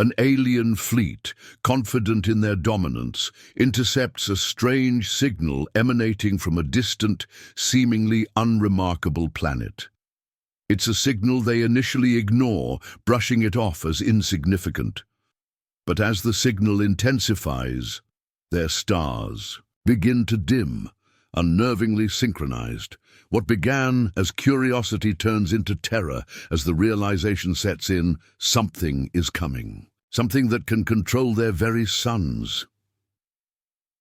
An alien fleet, confident in their dominance, intercepts a strange signal emanating from a distant, seemingly unremarkable planet. It's a signal they initially ignore, brushing it off as insignificant. But as the signal intensifies, their stars begin to dim, unnervingly synchronized. What began as curiosity turns into terror as the realization sets in, something is coming. Something that can control their very suns.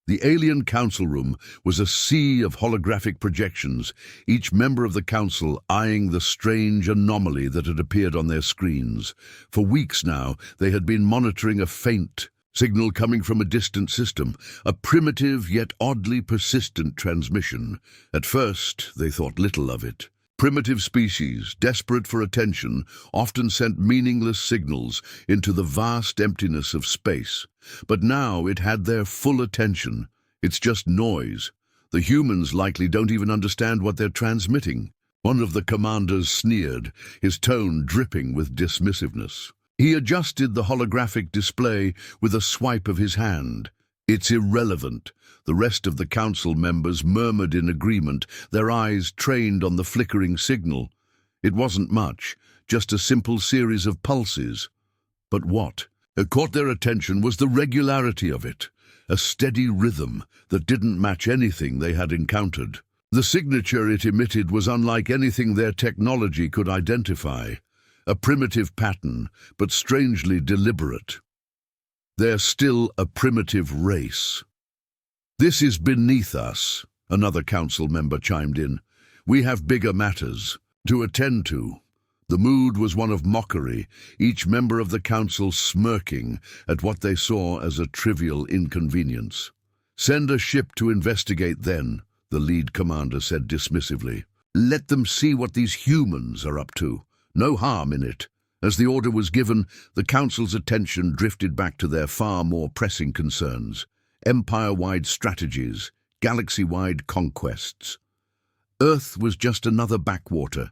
The alien council room was a sea of holographic projections, each member of the council eyeing the strange anomaly that had appeared on their screens. For weeks now, they had been monitoring a faint signal coming from a distant system, a primitive yet oddly persistent transmission. At first, they thought little of it. Primitive species, desperate for attention, often sent meaningless signals into the vast emptiness of space. But now it had their full attention. It's just noise. The humans likely don't even understand what they're transmitting. One of the commanders sneered, his tone dripping with dismissiveness. He adjusted the holographic display with a swipe of his hand. It's irrelevant. The rest of the council members murmured in agreement, their eyes trained on the flickering signal. It wasn't much, just a simple series of pulses. But what caught their attention was the regularity of it, a steady rhythm that didn't match anything they had encountered. The signature it emitted was unlike anything their technology could identify. A primitive pattern, but strangely deliberate. They're still a primitive race. "This is beneath us," another council member chimed in. "We have bigger matters to attend to." The mood was one of mockery, each member of the council smirking at what they saw as a trivial inconvenience. "Send a ship to investigate then," the lead commander said dismissively. "Let them see what these humans are up to. No harm in it." As the order was given, the council's attention drifted back to their far more pressing concerns. Empire-wide strategies, galaxy-wide conquests. Earth was just another backwater.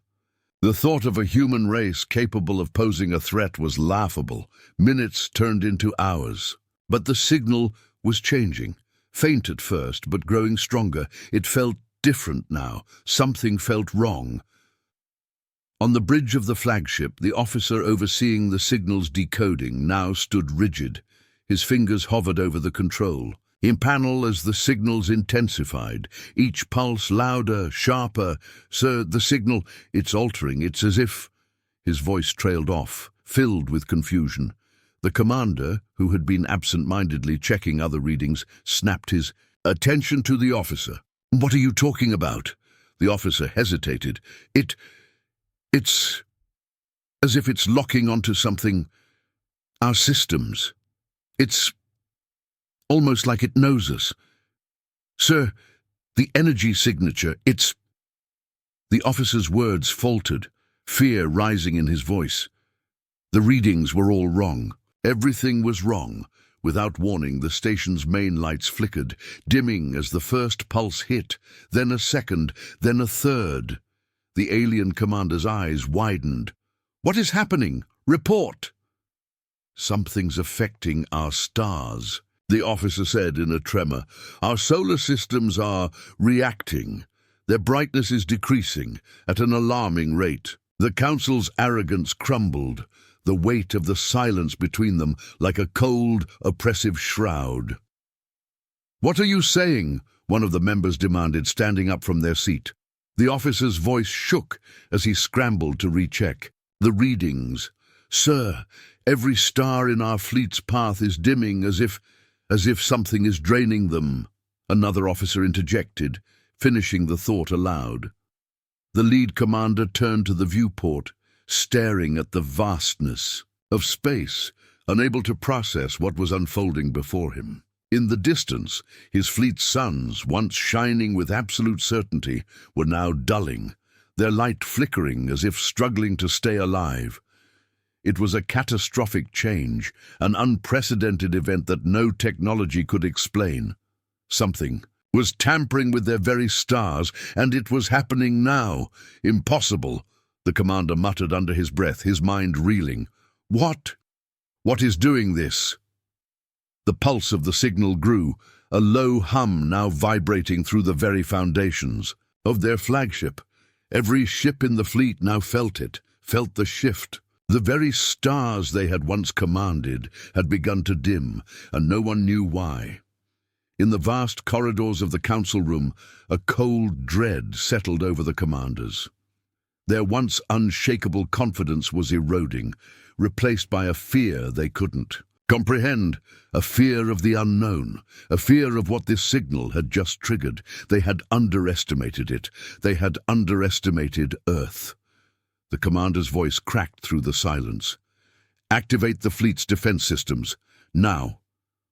The thought of a human race capable of posing a threat was laughable. Minutes turned into hours. But the signal was changing. Faint at first, but growing stronger. It felt different now. Something felt wrong. On the bridge of the flagship, the officer overseeing the signal's decoding now stood rigid. His fingers hovered over the control panel as the signals intensified, each pulse louder, sharper. "Sir, the signal, it's altering. It's as if—" His voice trailed off, filled with confusion. The commander, who had been absent-mindedly checking other readings, snapped his attention to the officer. "What are you talking about?" The officer hesitated. It's as if it's locking onto something. Our systems. It's almost like it knows us. "Sir, the energy signature, it's—" The officer's words faltered, fear rising in his voice. The readings were all wrong. Everything was wrong. Without warning, the station's main lights flickered, dimming as the first pulse hit, then a second, then a third. The alien commander's eyes widened. "What is happening? Report!" "Something's affecting our stars," the officer said in a tremor. "Our solar systems are reacting. Their brightness is decreasing at an alarming rate." The council's arrogance crumbled, the weight of the silence between them like a cold, oppressive shroud. "What are you saying?" one of the members demanded, standing up from their seat. The officer's voice shook as he scrambled to recheck. "The readings. Sir, every star in our fleet's path is dimming as if something is draining them," another officer interjected, finishing the thought aloud. The lead commander turned to the viewport, staring at the vastness of space, unable to process what was unfolding before him. In the distance, his fleet's suns, once shining with absolute certainty, were now dulling, their light flickering as if struggling to stay alive. It was a catastrophic change, an unprecedented event that no technology could explain. Something was tampering with their very stars, and it was happening now. "Impossible," the commander muttered under his breath, his mind reeling. What What is doing this? The pulse of the signal grew, a low hum now vibrating through the very foundations of their flagship. Every ship in the fleet now felt it, felt the shift. The very stars they had once commanded had begun to dim, and no one knew why. In the vast corridors of the council room, a cold dread settled over the commanders. Their once unshakable confidence was eroding, replaced by a fear they couldn't comprehend, a fear of the unknown, a fear of what this signal had just triggered. They had underestimated it. They had underestimated Earth. The commander's voice cracked through the silence. Activate the fleet's defense systems. Now.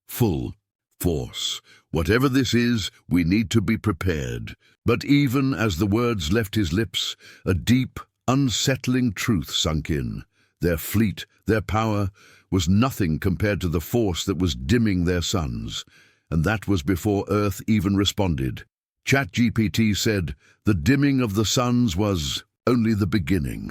Full force. Whatever this is, we need to be prepared. But even as the words left his lips, a deep, unsettling truth sunk in. Their fleet, their power, was nothing compared to the force that was dimming their suns. And that was before Earth even responded. ChatGPT said the dimming of the suns was only the beginning.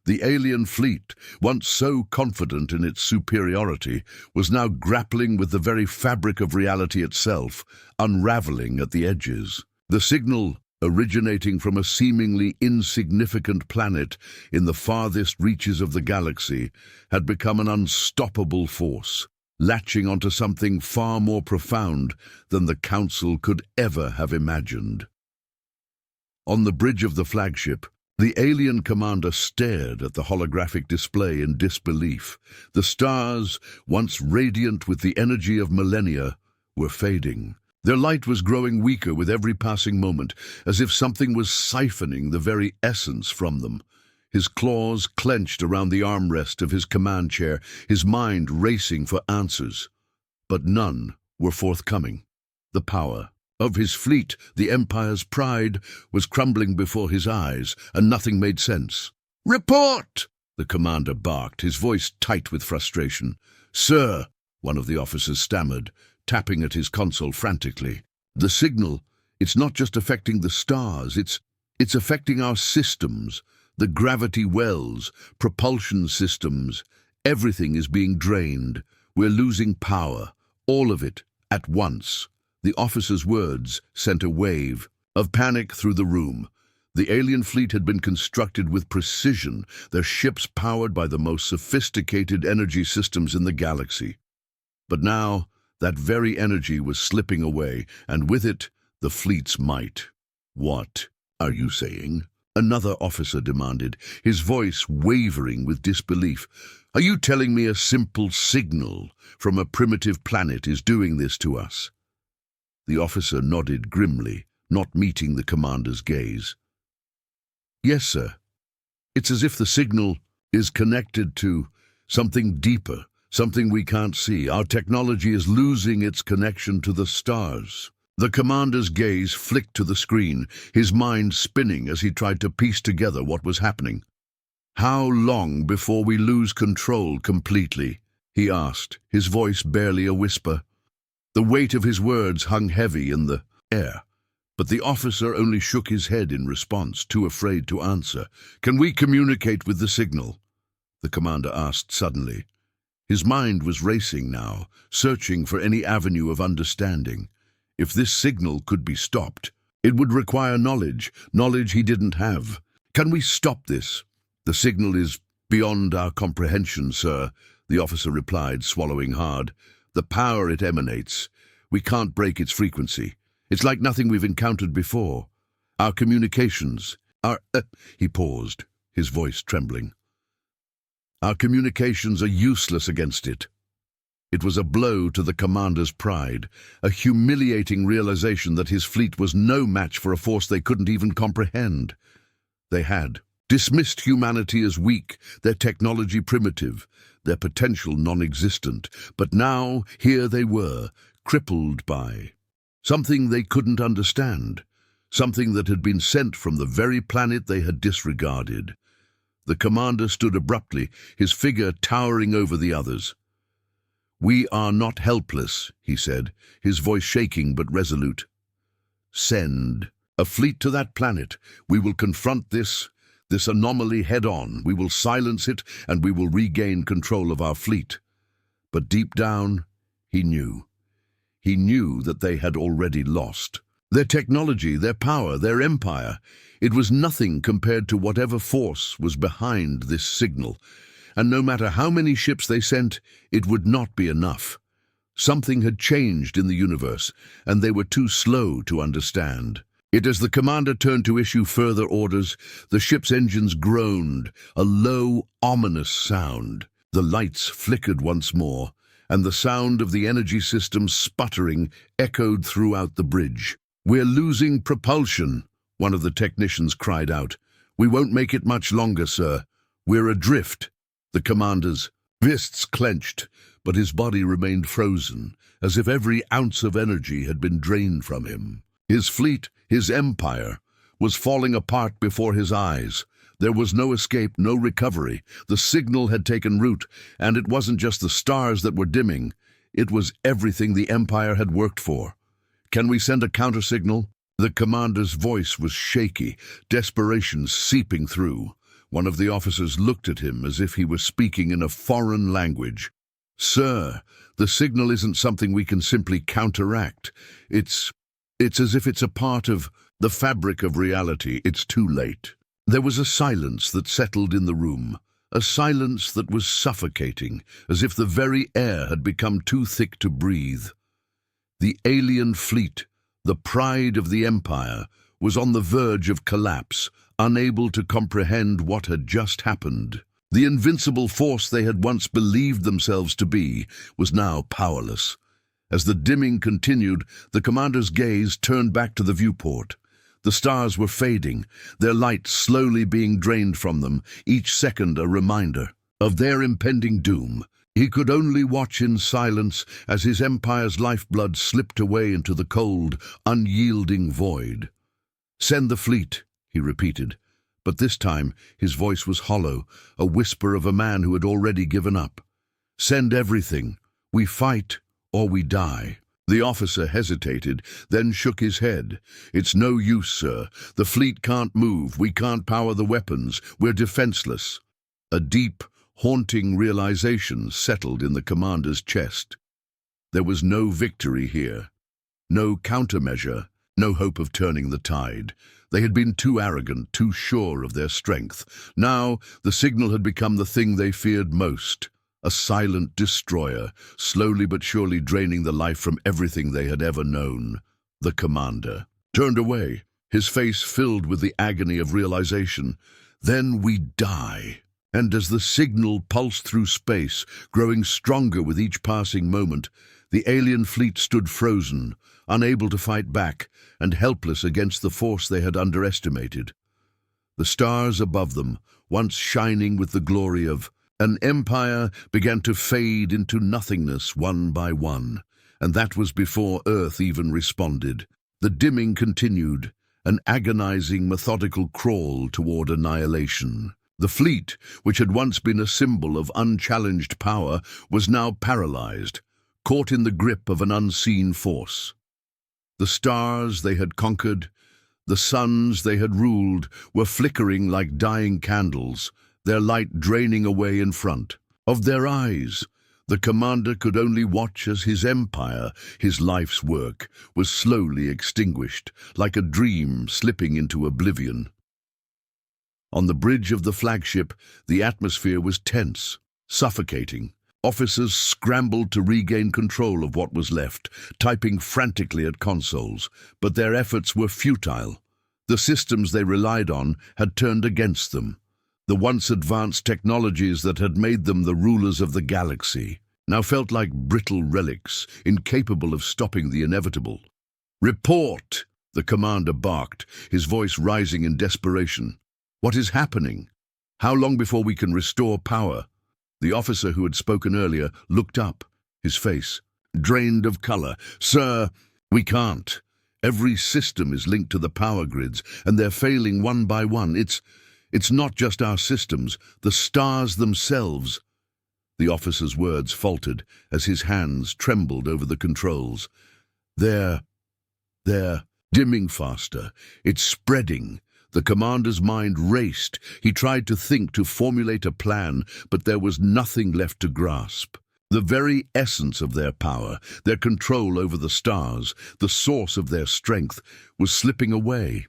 The alien fleet, once so confident in its superiority, was now grappling with the very fabric of reality itself, unraveling at the edges. The signal, originating from a seemingly insignificant planet in the farthest reaches of the galaxy, had become an unstoppable force, latching onto something far more profound than the Council could ever have imagined. On the bridge of the flagship, the alien commander stared at the holographic display in disbelief. The stars, once radiant with the energy of millennia, were fading. Their light was growing weaker with every passing moment, as if something was siphoning the very essence from them. His claws clenched around the armrest of his command chair, his mind racing for answers. But none were forthcoming. The power of his fleet, the Empire's pride, was crumbling before his eyes, and nothing made sense. "Report!" the commander barked, his voice tight with frustration. "Sir," one of the officers stammered, tapping at his console frantically. "The signal, it's not just affecting the stars, it's affecting our systems, the gravity wells, propulsion systems. Everything is being drained. We're losing power, all of it, at once." The officer's words sent a wave of panic through the room. The alien fleet had been constructed with precision, their ships powered by the most sophisticated energy systems in the galaxy. But now, that very energy was slipping away, and with it, the fleet's might. "What are you saying?" another officer demanded, his voice wavering with disbelief. "Are you telling me a simple signal from a primitive planet is doing this to us?" The officer nodded grimly, not meeting the commander's gaze. "Yes, sir. It's as if the signal is connected to something deeper, something we can't see. Our technology is losing its connection to the stars." The commander's gaze flicked to the screen, his mind spinning as he tried to piece together what was happening. "How long before we lose control completely?" he asked, his voice barely a whisper. The weight of his words hung heavy in the air, but the officer only shook his head in response, too afraid to answer. "Can we communicate with the signal?" the commander asked suddenly. His mind was racing now, searching for any avenue of understanding. If this signal could be stopped, it would require knowledge he didn't have. "Can we stop this?" "The signal is beyond our comprehension, sir," the officer replied, swallowing hard. "The power it emanates, we can't break its frequency. It's like nothing we've encountered before. Our communications, he paused, his voice trembling. "Our communications are useless against it." It was a blow to the commander's pride, a humiliating realization that his fleet was no match for a force they couldn't even comprehend. They had dismissed humanity as weak, their technology primitive, their potential non-existent, but now here they were, crippled by something they couldn't understand, something that had been sent from the very planet they had disregarded. The commander stood abruptly, his figure towering over the others. "We are not helpless," he said, his voice shaking but resolute. "Send a fleet to that planet. We will confront this anomaly head-on. We will silence it, and we will regain control of our fleet." But deep down, he knew. He knew that they had already lost. Their technology, their power, their empire, it was nothing compared to whatever force was behind this signal. And no matter how many ships they sent, it would not be enough. Something had changed in the universe, and they were too slow to understand. Yet as the commander turned to issue further orders, the ship's engines groaned, a low, ominous sound. The lights flickered once more, and the sound of the energy system sputtering echoed throughout the bridge. "We're losing propulsion," one of the technicians cried out. "We won't make it much longer, sir. We're adrift." The commander's fists clenched, but his body remained frozen, as if every ounce of energy had been drained from him. His fleet, his empire, was falling apart before his eyes. There was no escape, no recovery. The signal had taken root, and it wasn't just the stars that were dimming. It was everything the empire had worked for. "Can we send a countersignal?" The commander's voice was shaky, desperation seeping through. One of the officers looked at him as if he were speaking in a foreign language. "Sir, the signal isn't something we can simply counteract. It's as if it's a part of the fabric of reality. It's too late." There was a silence that settled in the room, a silence that was suffocating, as if the very air had become too thick to breathe. The alien fleet, the pride of the empire, was on the verge of collapse, unable to comprehend what had just happened. The invincible force they had once believed themselves to be was now powerless. As the dimming continued, the commander's gaze turned back to the viewport. The stars were fading, their light slowly being drained from them, each second a reminder of their impending doom. He could only watch in silence as his empire's lifeblood slipped away into the cold, unyielding void. "Send the fleet," he repeated, but this time his voice was hollow, a whisper of a man who had already given up. "Send everything. We fight or we die." The officer hesitated, then shook his head. "It's no use, sir. The fleet can't move. We can't power the weapons. We're defenseless." A deep, haunting realization settled in the commander's chest. There was no victory here, no countermeasure, no hope of turning the tide. They had been too arrogant, too sure of their strength. Now the signal had become the thing they feared most. A silent destroyer, slowly but surely draining the life from everything they had ever known. The commander turned away, his face filled with the agony of realization. "Then we die." And as the signal pulsed through space, growing stronger with each passing moment, the alien fleet stood frozen, unable to fight back, and helpless against the force they had underestimated. The stars above them, once shining with the glory of an empire, began to fade into nothingness one by one, and that was before Earth even responded. The dimming continued, an agonizing, methodical crawl toward annihilation. The fleet, which had once been a symbol of unchallenged power, was now paralyzed, caught in the grip of an unseen force. The stars they had conquered, the suns they had ruled, were flickering like dying candles, their light draining away in front of their eyes. The commander could only watch as his empire, his life's work, was slowly extinguished, like a dream slipping into oblivion. On the bridge of the flagship, the atmosphere was tense, suffocating. Officers scrambled to regain control of what was left, typing frantically at consoles, but their efforts were futile. The systems they relied on had turned against them. The once advanced technologies that had made them the rulers of the galaxy now felt like brittle relics, incapable of stopping the inevitable. "Report!" the commander barked, his voice rising in desperation. "What is happening? How long before we can restore power?" The officer who had spoken earlier looked up, his face drained of color. "Sir, we can't. Every system is linked to the power grids, and they're failing one by one. It's not just our systems, the stars themselves." The officer's words faltered as his hands trembled over the controls. They're dimming faster. It's spreading." The commander's mind raced. He tried to think, to formulate a plan, but there was nothing left to grasp. The very essence of their power, their control over the stars, the source of their strength, was slipping away.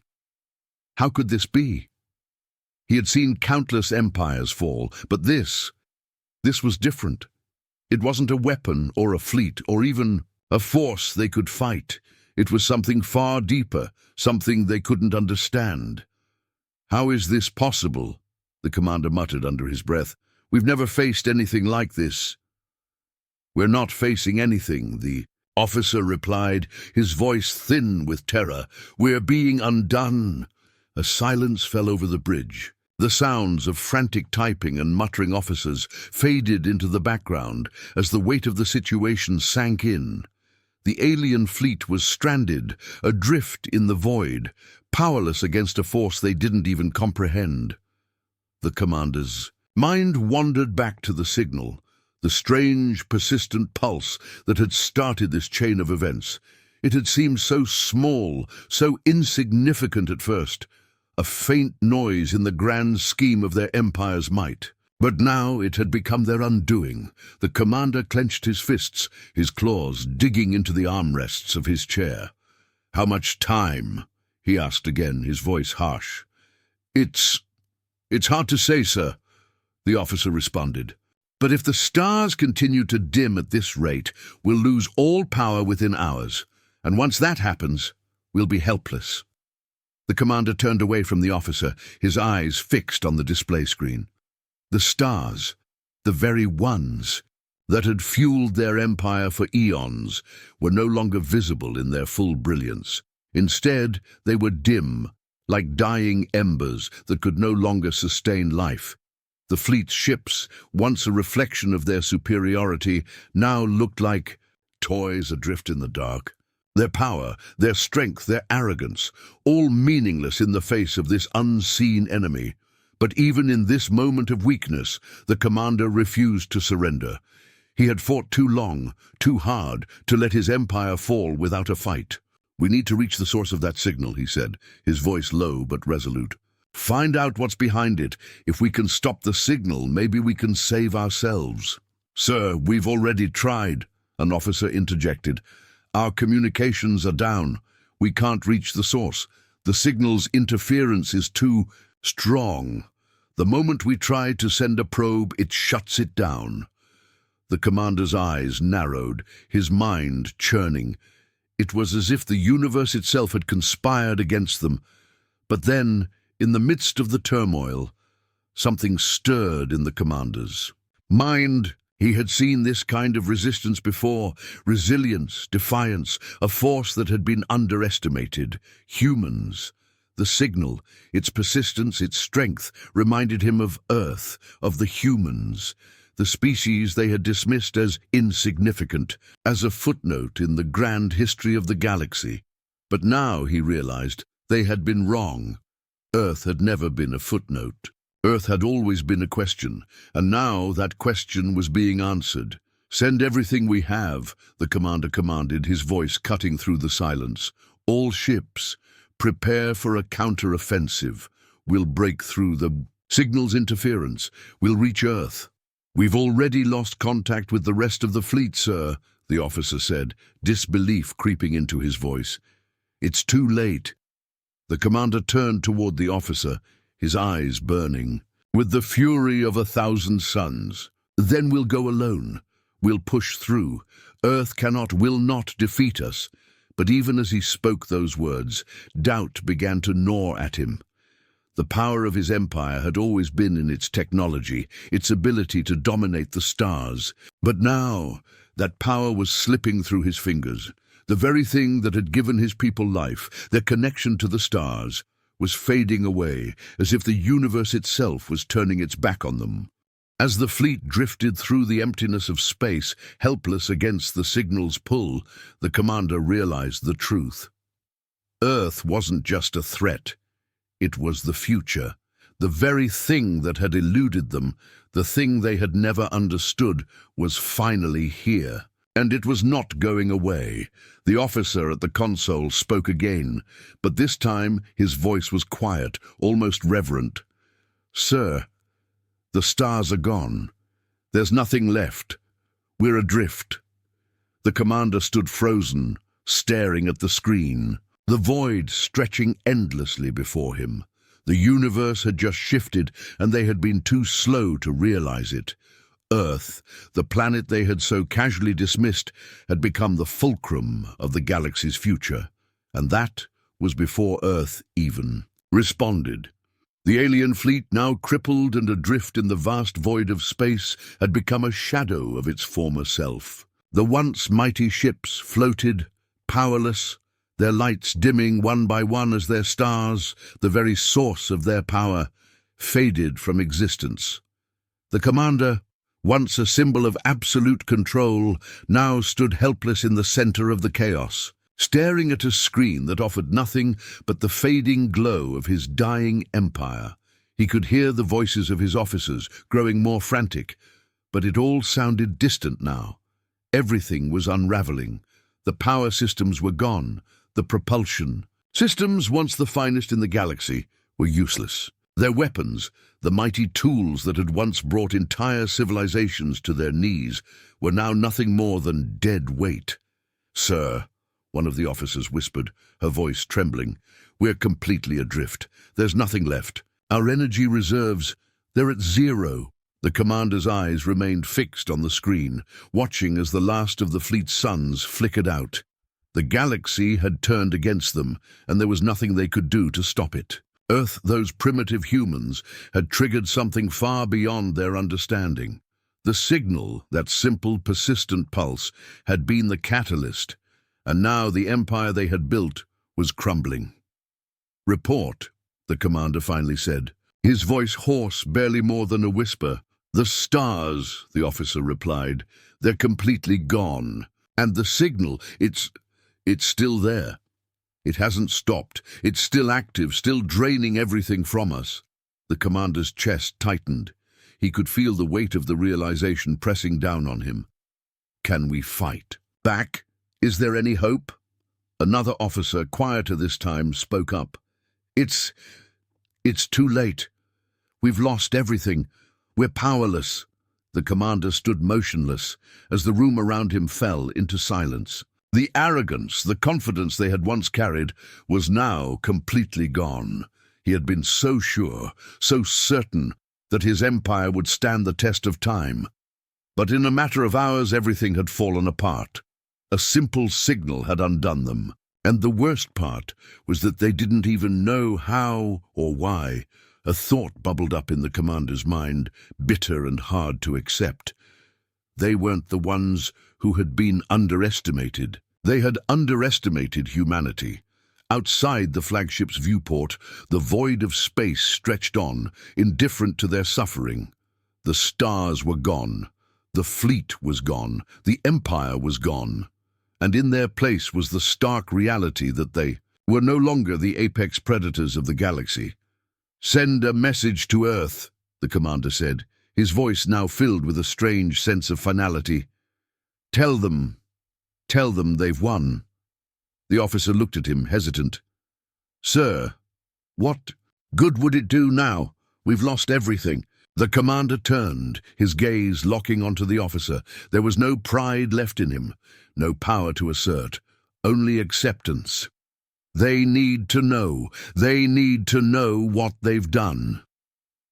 How could this be? He had seen countless empires fall, but this was different. It wasn't a weapon or a fleet or even a force they could fight. It was something far deeper, something they couldn't understand. "How is this possible?" the commander muttered under his breath. "We've never faced anything like this." "We're not facing anything," the officer replied, his voice thin with terror. "We're being undone." A silence fell over the bridge. The sounds of frantic typing and muttering officers faded into the background as the weight of the situation sank in. The alien fleet was stranded, adrift in the void, powerless against a force they didn't even comprehend. The commander's mind wandered back to the signal, the strange, persistent pulse that had started this chain of events. It had seemed so small, so insignificant at first, a faint noise in the grand scheme of their empire's might. But now it had become their undoing. The commander clenched his fists, his claws digging into the armrests of his chair. "How much time?" he asked again, his voice harsh. It's hard to say, sir," the officer responded. "But if the stars continue to dim at this rate, we'll lose all power within hours. And once that happens, we'll be helpless." The commander turned away from the officer, his eyes fixed on the display screen. The stars, the very ones that had fueled their empire for eons, were no longer visible in their full brilliance. Instead, they were dim, like dying embers that could no longer sustain life. The fleet's ships, once a reflection of their superiority, now looked like toys adrift in the dark. Their power, their strength, their arrogance, all meaningless in the face of this unseen enemy. But even in this moment of weakness, the commander refused to surrender. He had fought too long, too hard, to let his empire fall without a fight. "We need to reach the source of that signal," he said, his voice low but resolute. "Find out what's behind it. If we can stop the signal, maybe we can save ourselves." "Sir, we've already tried," an officer interjected. "Our communications are down. We can't reach the source. The signal's interference is too strong. The moment we try to send a probe, it shuts it down." The commander's eyes narrowed, his mind churning. It was as if the universe itself had conspired against them. But then, in the midst of the turmoil, something stirred in the commander's mind. He had seen this kind of resistance before, resilience, defiance, a force that had been underestimated. Humans. The signal, its persistence, its strength, reminded him of Earth, of the humans, the species they had dismissed as insignificant, as a footnote in the grand history of the galaxy. But now, he realized, they had been wrong. Earth had never been a footnote. Earth had always been a question, and now that question was being answered. "Send everything we have," the commander commanded, his voice cutting through the silence. "All ships, prepare for a counter-offensive. We'll break through the signal's interference. We'll reach Earth." "We've already lost contact with the rest of the fleet, sir," the officer said, disbelief creeping into his voice. "It's too late." The commander turned toward the officer, his eyes burning. "With the fury of 1,000 suns. Then we'll go alone. We'll push through. Earth will not defeat us." But even as he spoke those words, doubt began to gnaw at him. The power of his empire had always been in its technology, its ability to dominate the stars. But now, that power was slipping through his fingers. The very thing that had given his people life, their connection to the stars, was fading away, as if the universe itself was turning its back on them. As the fleet drifted through the emptiness of space, helpless against the signal's pull, the commander realized the truth. Earth wasn't just a threat. It was the future. The very thing that had eluded them, the thing they had never understood, was finally here. And it was not going away. The officer at the console spoke again, but this time his voice was quiet, almost reverent. "Sir, the stars are gone. There's nothing left. We're adrift." The commander stood frozen, staring at the screen, the void stretching endlessly before him. The universe had just shifted, and they had been too slow to realize it. Earth, the planet they had so casually dismissed, had become the fulcrum of the galaxy's future, and that was before Earth even responded. The alien fleet, now crippled and adrift in the vast void of space, had become a shadow of its former self. The once mighty ships floated, powerless, their lights dimming one by one as their stars, the very source of their power, faded from existence. The commander, once a symbol of absolute control, now stood helpless in the center of the chaos, staring at a screen that offered nothing but the fading glow of his dying empire. He could hear the voices of his officers, growing more frantic, but it all sounded distant now. Everything was unraveling. The power systems were gone. The propulsion systems, once the finest in the galaxy, were useless. Their weapons, the mighty tools that had once brought entire civilizations to their knees, were now nothing more than dead weight. "Sir," one of the officers whispered, her voice trembling, "we're completely adrift. There's nothing left. Our energy reserves, they're at zero." The commander's eyes remained fixed on the screen, watching as the last of the fleet's suns flickered out. The galaxy had turned against them, and there was nothing they could do to stop it. Earth, those primitive humans, had triggered something far beyond their understanding. The signal, that simple, persistent pulse, had been the catalyst, and now the empire they had built was crumbling. "Report," the commander finally said, his voice hoarse, barely more than a whisper. "The stars," the officer replied. "They're completely gone. And the signal, it's still there. It hasn't stopped. It's still active, still draining everything from us." The commander's chest tightened. He could feel the weight of the realization pressing down on him. "Can we fight back? Is there any hope?" Another officer, quieter this time, spoke up. It's too late. We've lost everything. We're powerless." The commander stood motionless as the room around him fell into silence. The arrogance, the confidence they had once carried, was now completely gone. He had been so sure, so certain, that his empire would stand the test of time. But in a matter of hours, everything had fallen apart. A simple signal had undone them. And the worst part was that they didn't even know how or why. A thought bubbled up in the commander's mind, bitter and hard to accept. They weren't the ones who had been underestimated. They had underestimated humanity. Outside the flagship's viewport, the void of space stretched on, indifferent to their suffering. The stars were gone. The fleet was gone. The empire was gone. And in their place was the stark reality that they were no longer the apex predators of the galaxy. "Send a message to Earth," the commander said, his voice now filled with a strange sense of finality. Tell them they've won." The officer looked at him, hesitant. "Sir, what good would it do now? We've lost everything." The commander turned, his gaze locking onto the officer. There was no pride left in him, no power to assert, only acceptance. They need to know what they've done."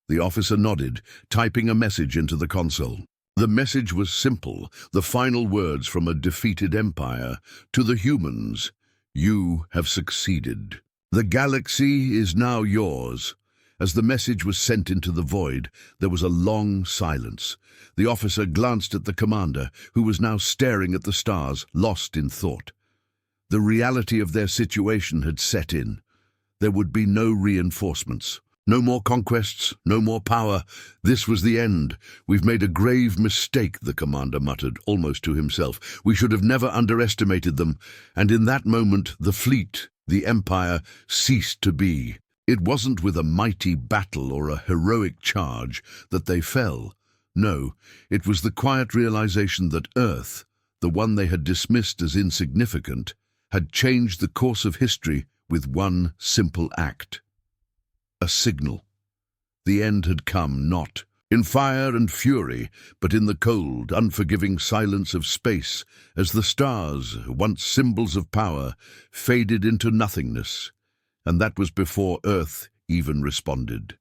The officer nodded, typing a message into the console. The message was simple, the final words from a defeated empire. "To the humans, you have succeeded. The galaxy is now yours." As the message was sent into the void, there was a long silence. The officer glanced at the commander, who was now staring at the stars, lost in thought. The reality of their situation had set in. There would be no reinforcements. No more conquests, no more power. This was the end. "We've made a grave mistake," the commander muttered, almost to himself. "We should have never underestimated them." And in that moment, the fleet, the empire, ceased to be. It wasn't with a mighty battle or a heroic charge that they fell. No, it was the quiet realization that Earth, the one they had dismissed as insignificant, had changed the course of history with one simple act. A signal. The end had come, not in fire and fury, but in the cold, unforgiving silence of space, as the stars, once symbols of power, faded into nothingness. And that was before Earth even responded.